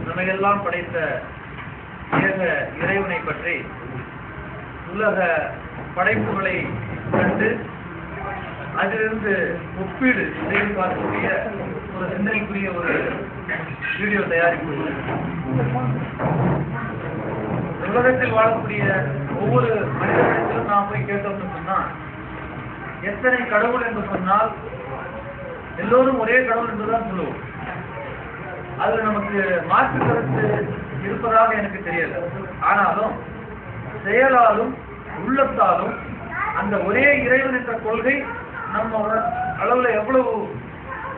நம்மையெல்லாம் படைத்த ஏக இறைவனை பற்றி உலக படைப்புகளை கண்டு அதிலிருந்து ஒப்பீடு செய்து பார்க்கக்கூடிய ஒரு சிந்தனைக்குரிய ஒரு வீடியோ தயாரிப்பு. உலகத்தில் வாழக்கூடிய ஒவ்வொரு மனிதர்களும் நாம் போய் கேட்டோம்னு சொன்னா, எத்தனை கடவுள் என்று சொன்னால் எல்லோரும் ஒரே கடவுள் என்றுதான் சொல்லுவோம். அதுல நமக்கு மாற்று கருத்து இருப்பதாக எனக்கு தெரியல. ஆனாலும் செயலாலும் உள்ளத்தாலும் அந்த ஒரே இறைவன் என்ற கொள்கை நம்ம அளவுல எவ்வளவு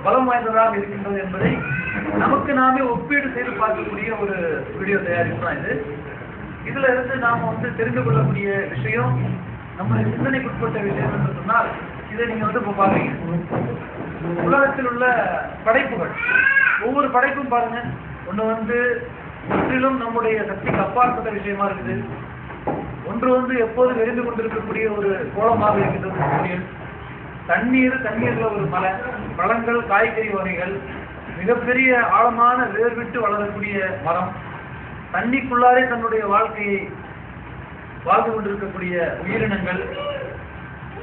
பலம் வாய்ந்ததாக இருக்கின்றது என்பதை நமக்கு நாமே ஒப்பீடு செய்து பார்க்கக்கூடிய ஒரு வீடியோ தயாரிப்பு தான் இது. இதுல இருந்து நாம தெரிந்து கொள்ளக்கூடிய விஷயம், நம்முடைய சிந்தனைக்குட்பட்ட விஷயம் என்று சொன்னால், இதை நீங்க இப்ப பாருங்க, உலகத்தில் உள்ள படைப்புகள், ஒவ்வொரு படைப்பும் பாருங்க, ஒண்ணு முற்றிலும் நம்முடைய சக்திக்கு அப்பாற்பட்ட விஷயமா இருக்குது. ஒன்று எப்போதும் எரிந்து கொண்டிருக்கக்கூடிய ஒரு கோலமாக இருக்கின்றது சூரியன். தண்ணீர்ல ஒரு மலை, பழங்கள், காய்கறி வகைகள், மிகப்பெரிய ஆழமான வேர் விட்டு வளரக்கூடிய மரம், தண்ணிக்குள்ளாரே தன்னுடைய வாழ்க்கையை வாழ்ந்து கொண்டிருக்கக்கூடிய உயிரினங்கள்,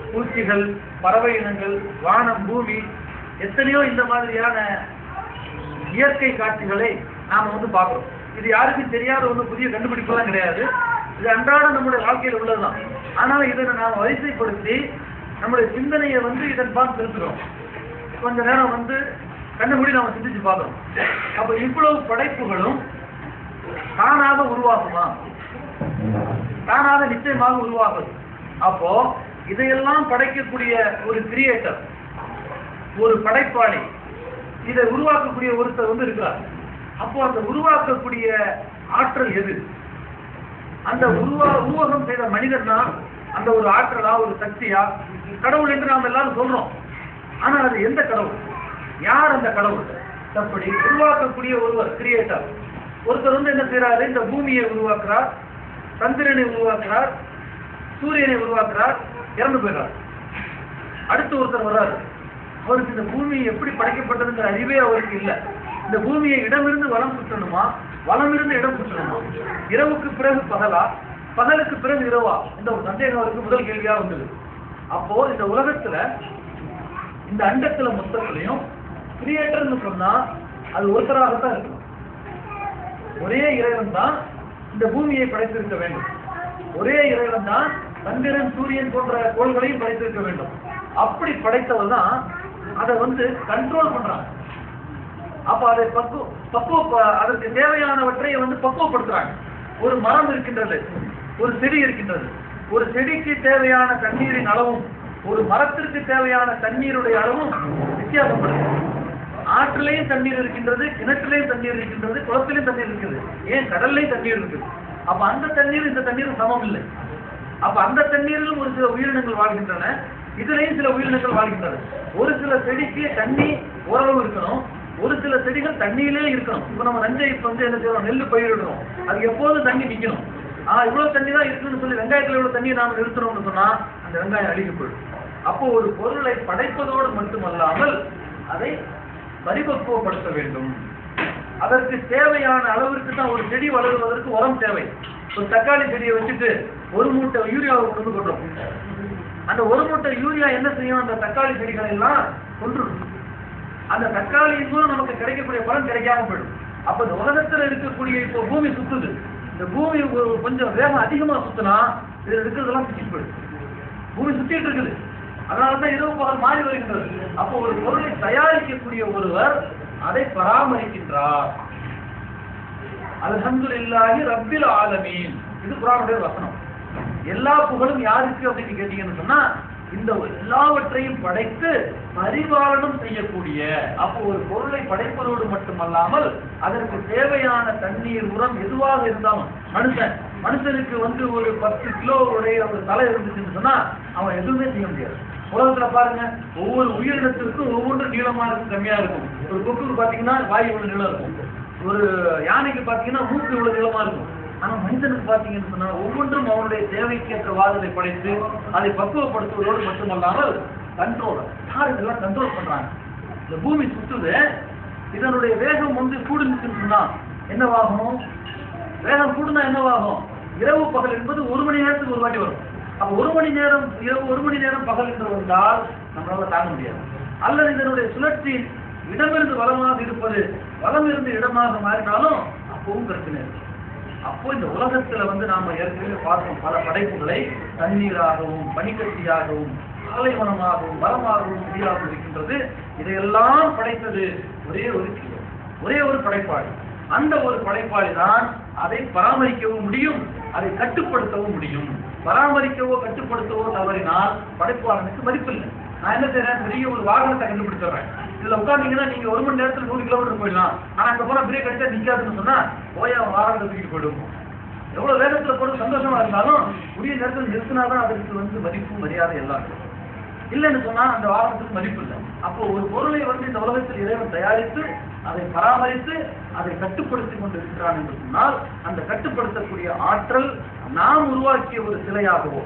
பூச்சிகள், பறவை இனங்கள், வானம், பூமி, எத்தனையோ இந்த மாதிரியான இயற்கை காட்சிகளை நாம பார்க்கிறோம். இது யாருக்கும் தெரியாத ஒண்ணு, புதிய கண்டுபிடிப்பெல்லாம் கிடையாது. இது அன்றாட நம்முடைய வாழ்க்கையில் உள்ளதுதான். ஆனால் இதனை நாம் வரிசைப்படுத்தி நம்முடைய சிந்தனையை இதன் பார்த்து திருத்துறோம். கொஞ்ச நேரம் கண்டுபிடி நாம சிந்திச்சு பார்க்கிறோம். அப்ப இவ்வளவு படைப்புகளும் தானாக உருவாகுமா? தானாக நிச்சயமாக உருவாகுது. அப்போ இதையெல்லாம் படைக்கக்கூடிய ஒரு கிரியேட்டர், ஒரு படைப்பாளி, இதை உருவாக்கக்கூடிய ஒருத்தர் இருக்கிறார். அப்போ அந்த உருவாக்கக்கூடிய ஆற்றல் எது? அந்த உருவகம் செய்த மனிதன் தான் அந்த ஒரு ஆற்றலா, ஒரு சக்தியா, கடவுள் என்று நாம் எல்லாரும் சொல்றோம். ஆனா அது எந்த கடவுள்? யார் அந்த கடவுள்? அப்படி உருவாக்கக்கூடிய ஒருவர், கிரியேட்டர் ஒருத்தர் என்ன செய்யறாரு? இந்த பூமியை உருவாக்குறார், சந்திரனை உருவாக்குறார், சூரியனை உருவாக்குறார், இறந்து போயிடுறார். அடுத்து ஒருத்தர் வர்றாரு, அவருக்கு இந்த பூமி எப்படி படைக்கப்பட்டதுங்கிற அறிவே அவருக்கு இல்லை. இந்த பூமியை இடமிருந்து வலம் சுற்றணுமா, வலமிருந்து இடம் சுற்றணுமா, இரவுக்கு பிறகு பகலா, பகலுக்கு பிறகு இரவா, இந்த ஒரு சந்தேகம் அவருக்கு முதல் கேள்வியா வந்தது. அப்போ இந்த உலகத்துல, இந்த அண்டத்துல மொத்தத்திலையும் கிரியேட்டர்னு சொன்னா அது ஒருத்தராகத்தான் இருக்கணும். ஒரே இறைவன் தான் இந்த பூமியை படைத்திருக்க வேண்டும். ஒரே இறைவன் தான் சந்திரன், சூரியன் போன்ற கோள்களையும் படைத்திருக்க வேண்டும். அப்படி படைத்தவர் தான் அதை கண்ட்ரோல் பண்றாங்க. அப்ப அதை அதற்கு தேவையானவற்றை பக்குவப்படுத்துறாங்க. ஒரு மரம் இருக்கின்றது, ஒரு செடி இருக்கின்றது. ஒரு செடிக்கு தேவையான தண்ணீரின் அளவும் ஒரு மரத்திற்கு தேவையான தண்ணீருடைய அளவும் வித்தியாசப்படுது. ஆற்றிலையும் தண்ணீர் இருக்கின்றது, கிணற்றிலையும் தண்ணீர் இருக்கின்றது, குளத்திலையும் தண்ணீர் இருக்கிறது, ஏன் கடல்லையும் தண்ணீர் இருக்குது. அப்ப அந்த தண்ணீர் இந்த தண்ணீரும் சமம் இல்லை. அப்ப அந்த தண்ணீரிலும் ஒரு சில உயிரினங்கள் வாழ்கின்றன, இதுலையும் சில உயிரினங்கள் வாழ்கின்றன. ஒரு சில செடிக்கு தண்ணி ஓரளவு இருக்கணும், ஒரு சில செடிகள் தண்ணியிலே இருக்கணும். இப்ப நம்ம நஞ்சை என்ன செய்யறோம், நெல்லு பயிரிடுறோம், அது எப்போதும் தண்ணி நிக்கணும். இவ்வளவு தண்ணி தான் இருக்குன்னு சொல்லி வெங்காயத்துல இவ்வளவு தண்ணியை நாம நிறுத்தணும்னு சொன்னா அந்த வெங்காயம் அழிக்க போயிடும். அப்போ ஒரு பொருளை படைப்பதோடு மட்டுமல்லாமல் அதை பரிபக்குவப்படுத்த வேண்டும். அதற்கு தேவையான அளவிற்கு தான் ஒரு செடி வளருவதற்கு உரம் தேவை. ஒரு தக்காளி செடியை வச்சுட்டு ஒரு மூட்டை யூரியாவை கொண்டுறோம். அந்த ஒரு மூட்டை யூரியா என்ன செய்யும்? அந்த தக்காளி செடிகளை எல்லாம் கொன்றுடும். அந்த தக்காளியின் மூலம் நமக்கு கிடைக்கக்கூடிய பலன் கிடைக்காம போயிடும். அப்ப இந்த உலகத்துல இருக்கக்கூடிய இப்போ பூமி சுத்துது, இந்த பூமி கொஞ்சம் வேகம் அதிகமா சுத்தினா இதுல இருக்கிறதெல்லாம் சுத்திட்டு போயிடும். பூமி சுத்திட்டு இருக்குது, அதனாலதான் இரவு பகல் மாறி வருகின்றது. அப்போ ஒரு பொருளை தயாரிக்கக்கூடிய ஒருவர் அதை பராமரிக்கின்றார். அல்ஹம்துலில்லாஹி ரப்பில் ஆலமீன், இது குர்ஆனுடைய வசனம். எல்லா புகழும் யாருக்கு அப்படின்னு கேட்டீங்கன்னு சொன்னா, இந்த எல்லாவற்றையும் படைத்து பரிபாலனம் செய்யக்கூடிய, அப்போ ஒரு பொருளை படைப்பதோடு மட்டுமல்லாமல் அதற்கு தேவையான தண்ணீர், உரம் எதுவாக இருந்தாலும், மனுஷனுக்கு ஒரு 10 கிலோ உடைய ஒரு தலை இருந்துச்சுன்னு சொன்னா அவன் எதுவுமே செய்ய முடியாது. உலகத்துல பாருங்க, ஒவ்வொரு உயிரினத்திற்கும் ஒவ்வொன்றும் நீளமா இருக்கும், கம்மியா இருக்கும். ஒரு கொக்குக்கு பாத்தீங்கன்னா வாய் இவ்வளவு நீளம் இருக்கும், ஒரு யானைக்கு பாத்தீங்கன்னா மூக்கு இவ்வளவு நீளமா இருக்கும். ஆனா மனிதனுக்கு பாத்தீங்கன்னு சொன்னா ஒவ்வொன்றும் அவனுடைய தேவைக்கேற்ற வாதத்தை படைத்து அதை பக்குவப்படுத்துவதோடு மட்டுமல்லாமல் கண்ட்ரோல், யார் இதெல்லாம் கண்ட்ரோல் பண்றாங்க? இந்த பூமி சுத்துது, இதனுடைய வேகம் வந்து கூடுனுச்சுன்னு சொன்னா என்னவாகும்? வேகம் கூடுனா என்னவாகும்? இரவு பகல் என்பது 1 மணி நேரத்துக்கு ஒரு வாட்டி வரும். அப்ப 1 மணி நேரம் இரவு, 1 மணி நேரம் பகல் என்று வந்தால் நம்மளால தாங்க முடியாது. அல்லது இதனுடைய சுழற்சி இடமிருந்து வலமாக இருப்பது வலம் இருந்து இடமாக மாறினாலும் அப்பவும் பிரச்சனை இருக்கு. அப்போ இந்த உலகத்துல வந்து நாம ஏற்கனவே பார்த்தோம், பல படைப்புகளை தண்ணீராகவும் பனிக்கட்டியாகவும் பாலைவனமாகவும் மரமாகவும் செடியாகவும் இருக்கின்றது. இதையெல்லாம் படைத்தது ஒரே ஒரு படைப்பாளி. அந்த ஒரு படைப்பாளி தான் அதை பராமரிக்கவும் முடியும், அதை கட்டுப்படுத்தவும் முடியும். பராமரிக்கவோ கட்டுப்படுத்தவோ தவறினால் படைப்பாளனுக்கு மதிப்பில்லை. நான் என்ன செய்யறேன், பெரிய ஒரு வாகனத்தை கண்டுபிடிச்சிடுறேன், இதுல உட்கார்ந்தீங்கன்னா நீங்க 1 மணி நேரத்துல 100 கிலோமீட்டர் போயிடலாம், ஆனா அங்க போனா பிரேக் அடிச்சா நிக்காதுன்னு சொன்னா போய் வாகனத்தை தூக்கிட்டு போயிடும். எவ்வளவு வேகத்துல போட்டு சந்தோஷமா இருந்தாலும் உரிய நேரத்தில் நிறுத்தினாதான் அதற்கு வந்து மதிப்பு மரியாதை எல்லாம் இருக்கும். இல்லைன்னு சொன்னா அந்த வாகனத்துக்கு மதிப்பு இல்லை. அப்போ ஒரு பொருளை வந்து இந்த உலகத்தில் இறைவன் தயாரித்து அதை பராமரித்து அதை கட்டுப்படுத்தி கொண்டு இருக்கிறான் என்று சொன்னால் அந்த கட்டுப்படுத்தக்கூடிய ஆற்றல் நாம் உருவாக்கிய ஒரு சிலையாகவோ,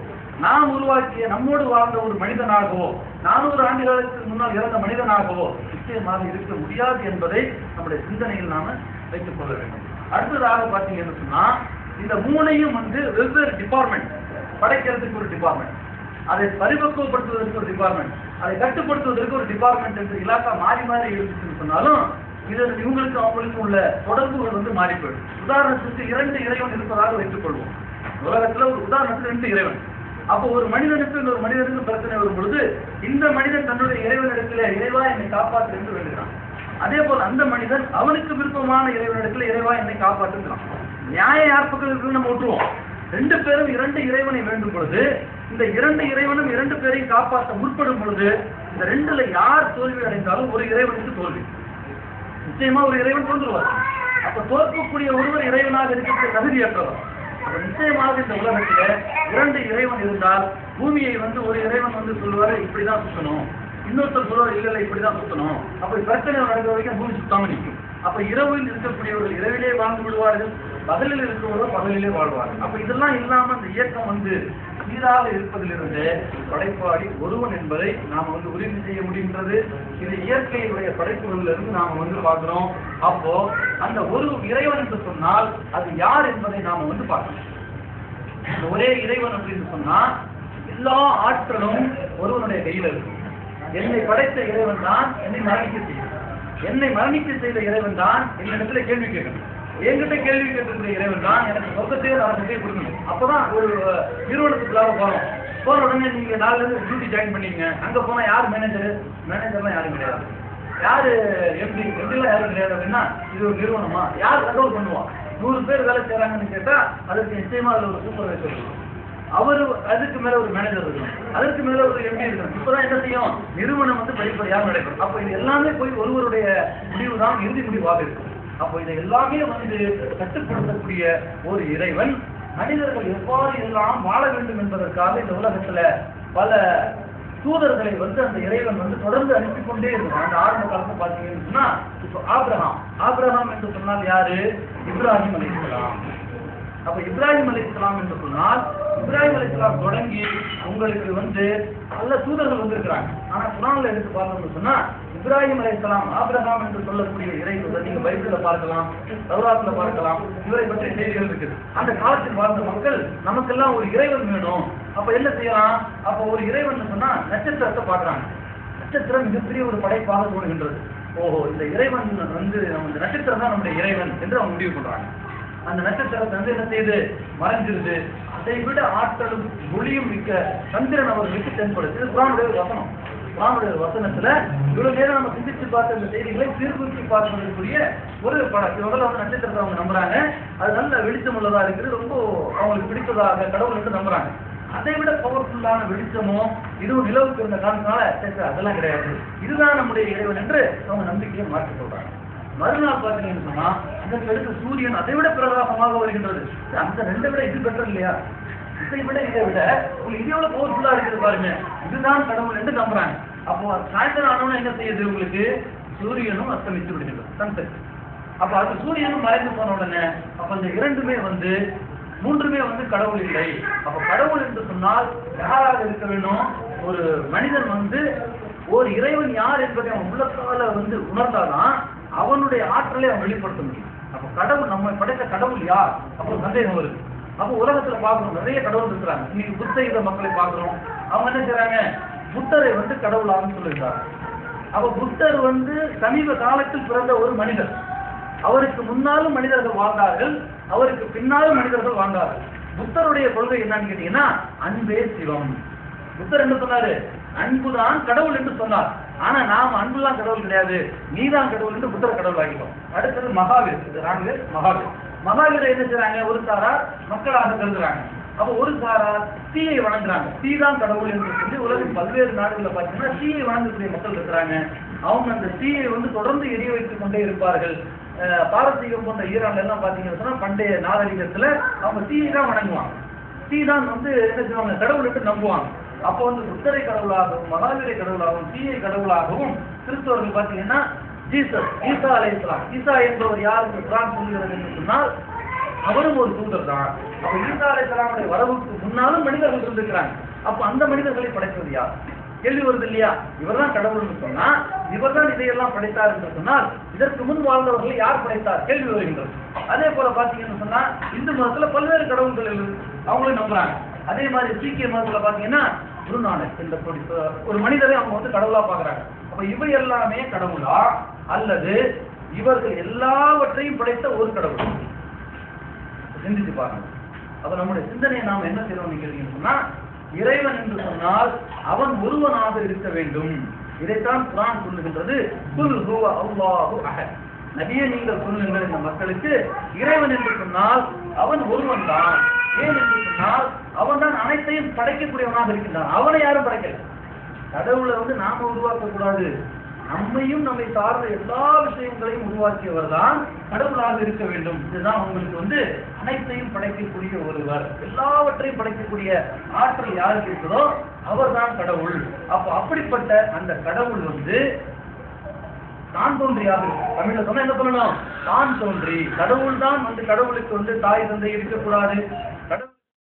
நாம் உருவாக்கிய நம்மோடு வாழ்ந்த ஒரு மனிதனாகவோ, 400 ஆண்டுகளுக்கு முன்னால் இறந்த மனிதனாகவோ நிச்சயமாக இருக்க முடியாது என்பதை நம்முடைய சிந்தனையில் நாம வைத்துக் கொள்ள வேண்டும். அடுத்ததாக பார்த்தீங்கன்னு சொன்னா இந்த 3ஐயும் வந்து வெவ்வேறு டிபார்ட்மெண்ட், படைக்கிறதுக்கு ஒரு டிபார்ட்மெண்ட், அதை பரிபக்குவப்படுத்துவதற்கு ஒரு டிபார்ட்மெண்ட், அதை கட்டுப்படுத்துவதற்கு ஒரு டிபார்ட்மெண்ட் என்று இலாக்கா மாறி மாறி இருந்துச்சுன்னு சொன்னாலும் இது இவங்களுக்கு அவங்களுக்கு உள்ள தொடர்புகள் வந்து மாறி போயிடும். உதாரணத்துக்கு 2 இறைவன் இருப்பதாக வைத்துக் கொள்வோம். உலகத்துல ஒரு உதாரணத்துக்கு 2 இறைவன். அப்போ ஒரு மனிதனுக்கு இன்னொரு மனிதனுக்கு பிரச்சனை வரும் பொழுது இந்த மனிதன் தன்னுடைய இறைவனிடத்துல இறைவா என்னை காப்பாற்று என்று வேண்டுகிறான். அதே போல் அந்த மனிதன் அவனுக்கு விருப்பமான இறைவனிடத்துல இறைவா என்னை காப்பாற்றுகிறான். நியாயம் யார் பக்கம் இருக்குன்னு நம்ம விட்டுருவோம். 2 பேரும் 2 இறைவனை வேண்டும் பொழுது இந்த 2 இறைவனும் 2 பேரையும் காப்பாற்ற முற்படும் பொழுது இந்த 2ல யார் தோல்வி அடைந்தாலும் ஒரு இறைவனுக்கு தோல்வி. நிச்சயமா ஒரு இறைவன் தோன்றுவார். அப்ப தோற்கக்கூடிய ஒருவர் இறைவனாக இருக்கிற தகுதியற்றவர். அப்ப நிச்சயமாக இந்த உலகத்துல 2 இறைவன் இருந்தால் பூமியை வந்து ஒரு இறைவன் வந்து சொல்லுவாரு இப்படிதான் சுத்தணும், இன்னொருத்தர் சொல்லுவார் இல்ல இப்படிதான் சுத்தணும். அப்ப பிரச்சனை நடக்கிற வரைக்கும் பூமி சுத்தாம நிற்கும். அப்ப இரவில் இருக்கக்கூடியவர்கள் இரவிலே வாழ்ந்து விடுவார்கள், பகலில் இருக்கிறவர்கள் பகலிலே வாழ்வார்கள். அப்ப இதெல்லாம் இல்லாம அந்த இயக்கம் வந்து சீராக இருப்பதிலிருந்து படைப்பாளி ஒருவன் என்பதை நாம வந்து உறுதி செய்ய முடிகின்றது. இது இயற்கையுடைய படைப்புகளில் இருந்து நாம வந்து பார்க்கிறோம். அப்போ அந்த ஒரு இறைவன் என்று சொன்னால் அது யார் என்பதை நாம வந்து பார்க்கணும். ஒரே இறைவன் அப்படின்னு சொன்னா எல்லா ஆற்றலும் ஒருவனுடைய கையில இருக்கு. என்னை படைத்த இறைவன் தான் என்னை மரணிக்க செய்யும். என்னை மரணிக்க செய்த இறைவன் தான் என்னிடத்துல கேள்வி கேட்கணும். என்கிட்ட கேள்வி கேட்டிருக்கிற இறைவன் தான் எனக்கு சொர்க்கத்தையே நரகத்தையே கொடுக்கணும். அப்பதான் ஒரு நிறுவனத்துக்குள்ளாக போன உடனே நீங்க 4ல இருந்து டியூட்டி ஜாயின் பண்ணீங்க. அங்க போனா யார் மேனேஜர்லாம் யாரும் கிடையாது, யாரு எம்டிலாம் யாரும் கிடையாது. அப்படின்னா இது ஒரு நிறுவனமா, யார் கண்ட்ரோல் பண்ணுவான்? 100 பேர் வேலை செய்யறாங்கன்னு கேட்டா அதற்கு நிச்சயமா அதுல ஒரு சூப்பர்வைசர் இருக்கும், அவரு அதுக்கு மேல ஒரு மேனேஜர் இருக்கணும், அதற்கு மேல ஒரு எம்பி இருக்கணும். இப்பதான் என்ன செய்யும், நிறுவனம் வந்து படிப்படியாக நடைபெறும். அப்ப இது எல்லாமே போய் ஒருவருடைய முடிவு தான் இறுதி முடிவாக இருக்கும். அப்போ இதை எல்லாமே வந்து கட்டுப்படுத்தக்கூடிய ஒரு இறைவன் மனிதர்கள் எவ்வாறு எல்லாம் வாழ வேண்டும் என்பதற்காக இந்த உலகத்துல பல தூதர்களை வந்து அந்த இறைவன் வந்து தொடர்ந்து அனுப்பி கொண்டே இருக்கும். அந்த ஆரம்ப காலத்தை பார்த்தீங்கன்னு சொன்னா இப்போ ஆபிரகாம் என்று சொன்னால் யாரு? இப்ராஹிம் அலைஹிஸ்ஸலாம். அப்ப இப்ராஹிம் அலைஹிஸ்ஸலாம் என்று சொன்னால் இப்ராஹிம் அலைஹிஸ்ஸலாம் தொடங்கி உங்களுக்கு வந்து நல்ல தூதர்கள் வந்திருக்கிறாங்க. ஆனா குர்ஆன்ல எடுத்து பார்த்தோம்னு சொன்னா இப்ராஹிம் அலைஹிஸ்ஸலாம் ஆபிரகாம் என்று சொல்லக்கூடிய இறைவன் நீங்க பைபிள்ல பார்க்கலாம், தௌராத்ல பார்க்கலாம், இவரை பற்றி செய்திகள் இருக்குது. அந்த காலத்தில் வாழ்ந்த மக்கள் நமக்கெல்லாம் ஒரு இறைவன் வேணும். அப்ப என்ன செய்யலாம்? அப்ப ஒரு இறைவன் சொன்னா நட்சத்திரத்தை பார்க்கறாங்க. நட்சத்திரம் மிகப்பெரிய ஒரு படைப்பாக தோணுகின்றது. ஓஹோ, இந்த இறைவன் வந்து இந்த நட்சத்திரம் தான் நம்முடைய இறைவன் என்று அவங்க முடிவு பண்றாங்க. அந்த நட்சத்திரத்தை வந்து என்ன செய்து மறைஞ்சிருது. அதை விட ஆற்றலும் ஒளியும் மிக்க சந்திரன் அவர்களுக்கு தென்படுது. இது குர்ஆனுடைய வசனம். குர்ஆனுடைய வசனத்துல இவ்வளவு நேரம் நம்ம சிந்திச்சு பார்த்த இந்த செய்திகளை திருப்பி பார்ப்பதற்குரிய ஒரு படம். முதல்ல வந்து நட்சத்திரத்தை அவங்க நம்புறாங்க, அது நல்ல வெளிச்சம் உள்ளதா இருக்குது, ரொம்ப அவங்களுக்கு பிடித்ததாக கடவுள் என்று நம்புறாங்க. அதை விட பவர்ஃபுல்லான வெளிச்சமோ இதுவும் நிலவுக்கு இருந்த காரணத்தினால அதெல்லாம் கிடையாது, இதுதான் நம்முடைய இறைவன் என்று அவங்க நம்பிக்கையை மாற்றி சொல்றாங்க. மறுநாள் பார்த்தீங்கன்னு சொன்னா இதற்கு அடுத்து சூரியன் அதை விட பிரகாசமாக வருகின்றது. அந்த 2 விட இது பெட்டர் இல்லையா? இதை விட உங்களுக்கு இது எவ்வளவு பவர்ஃபுல்லா இருக்குது பாருங்க, இதுதான் கடவுள் என்று நம்புறாங்க. அப்போ சாயந்தரம் ஆனவன என்ன செய்யுது, உங்களுக்கு சூரியனும் அஸ்தமித்து விடுகிறது, சன்செட். அப்ப அது சூரியனும் மறைந்து போன உடனே அப்ப இந்த 2மே வந்து 3மே வந்து கடவுள் இல்லை. அப்ப கடவுள் என்று சொன்னால் யாராக இருக்க வேண்டும்? ஒரு மனிதன் வந்து ஒரு இறைவன் யார் என்பதை அவன் உள்ளத்தால வந்து உணர்ந்தாதான் அவனுடைய ஆற்றலை அவன் வெளிப்படுத்த முடியும். அப்ப கடவுள், நம்ம படைத்த கடவுள் யார் அப்போ சந்தேகம் வருது. அப்போ உலகத்துல பார்க்கணும், நிறைய கடவுள் இருக்கிறாங்க. இன்னைக்கு புத்த யுக மக்களை பார்க்கிறோம். அவங்க என்ன செய்றாங்க, புத்தரை வந்து கடவுளாக சொல்லியிருக்காங்க. அப்ப புத்தர் வந்து சமீப காலத்தில் பிறந்த ஒரு மனிதர். அவருக்கு முன்னாலும் மனிதர்கள் வாழ்ந்தார்கள், அவருக்கு பின்னாலும் மனிதர்கள் வாழ்ந்தார்கள். புத்தருடைய கொள்கை என்னன்னு கேட்டீங்கன்னா, அன்பே சிவம். புத்தர் என்ன சொன்னாரு, அன்புதான் கடவுள் என்று சொன்னார். ஆனா நாம அன்புதான் கடவுள் கிடையாது, நீதான் கடவுள் என்று புத்தர் கடவுள் ஆகிட்டோம். அடுத்தது மகாவீர், மகாவீரை என்ன செய்றாங்க, ஒரு சாரார் மக்களாக கருதுறாங்க. அப்ப ஒரு சாரார் தீயை வணங்குறாங்க, தீ தான் கடவுள் என்று சொல்லி உலகின் பல்வேறு நாடுகளில் பார்த்தீங்கன்னா தீயை வணங்கக்கூடிய மக்கள் இருக்கிறாங்க. அவங்க அந்த தீயை வந்து தொடர்ந்து எரிய வைத்துக் கொண்டே இருப்பார்கள். பாரசீகம் போன்ற ஈரான்ல எல்லாம் பாத்தீங்கன்னா சொன்னா பண்டைய நாகரிகத்துல அவங்க தீயை தான் வணங்குவாங்க, தீ தான் வந்து என்ன செய்வாங்க, கடவுள் என்று நம்புவாங்க. அப்போ வந்து புத்தரை கடவுளாகவும் மகாவீரை கடவுளாகவும் தீயை கடவுளாகவும் கிறிஸ்தவர்கள் பாத்தீங்கன்னா ஜீசஸ், ஈசா அலைஹிஸ்ஸலாம், ஈசா என்பவர் யார் என்று குர்ஆன் சொல்கிறது என்று சொன்னால் அவரும் ஒரு தூதர் தான். அப்ப ஈசா அலைஹிஸ்ஸலாமுடைய வரவுக்கு முன்னாலும் மனிதர்கள் இருந்திருக்கிறாங்க. அப்ப அந்த மனிதர்களை படைத்தது யார்? கேள்வி வருது இல்லையா? இவர் தான் கடவுள்னு சொன்னா, இவர் தான் இதையெல்லாம் படைத்தார் என்று சொன்னால் இதற்கு முன் வாழ்ந்தவர்களை யார் படைத்தார் கேள்வி வருகின்றது. அதே போல பாத்தீங்கன்னு சொன்னா இந்து மதத்துல பல்வேறு கடவுள்கள் அவங்களும் நம்புறாங்க. அதே மாதிரி சீக்கிய மதத்துல பாத்தீங்கன்னா குருநானக் என்ற ஒரு மனிதரை அவங்க வந்து கடவுளா பாக்குறாங்க. அப்ப இவை எல்லாமே கடவுளா அல்லது இவர்கள் எல்லாவற்றையும் படைத்த ஒரு கடவுள்? சிந்திச்சு பாருங்க. அப்ப நம்முடைய சிந்தனையை நாம் என்ன செய்யறோம்னு கேட்டீங்கன்னு சொன்னா, இறைவன் என்று சொன்னால் அவன் ஒருவனாக இருக்க வேண்டும். இதைத்தான் குர்ஆன் சொல்லுகின்றது, குல் ஹுவ அல்லாஹு அஹத். நபியே நீங்கள் சொல்லுங்கள் இந்த மக்களுக்கு, இறைவன் என்று சொன்னால் அவன் ஒருவன் தான். ஏன் என்று சொன்னால் அவன் தான் அனைத்தையும் படைக்கக்கூடியவனாக இருக்கின்றான். அவனை யாரும் படைக்கல. கடவுளை வந்து நாம உருவாக்க கூடாது, நம்மையும் நம்மை சார்ந்த எல்லா விஷயங்களையும் உருவாக்கியவர் தான் கடவுளாக இருக்க வேண்டும். இதுதான் உங்களுக்கு வந்து அனைத்தையும் படைக்கக்கூடிய ஒருவர், எல்லாவற்றையும் படைக்கக்கூடிய ஆற்றல் யாருக்கு இருக்கிறதோ அவர் தான் கடவுள். அப்ப அப்படிப்பட்ட அந்த கடவுள் வந்து தான் தோன்றியாக இருக்கு. தமிழ்ல சொன்னா என்ன சொல்லணும், தான் தோன்றி. கடவுள் தான் வந்து, கடவுளுக்கு வந்து தாய் தந்தை இருக்கக்கூடாது. கடவுள்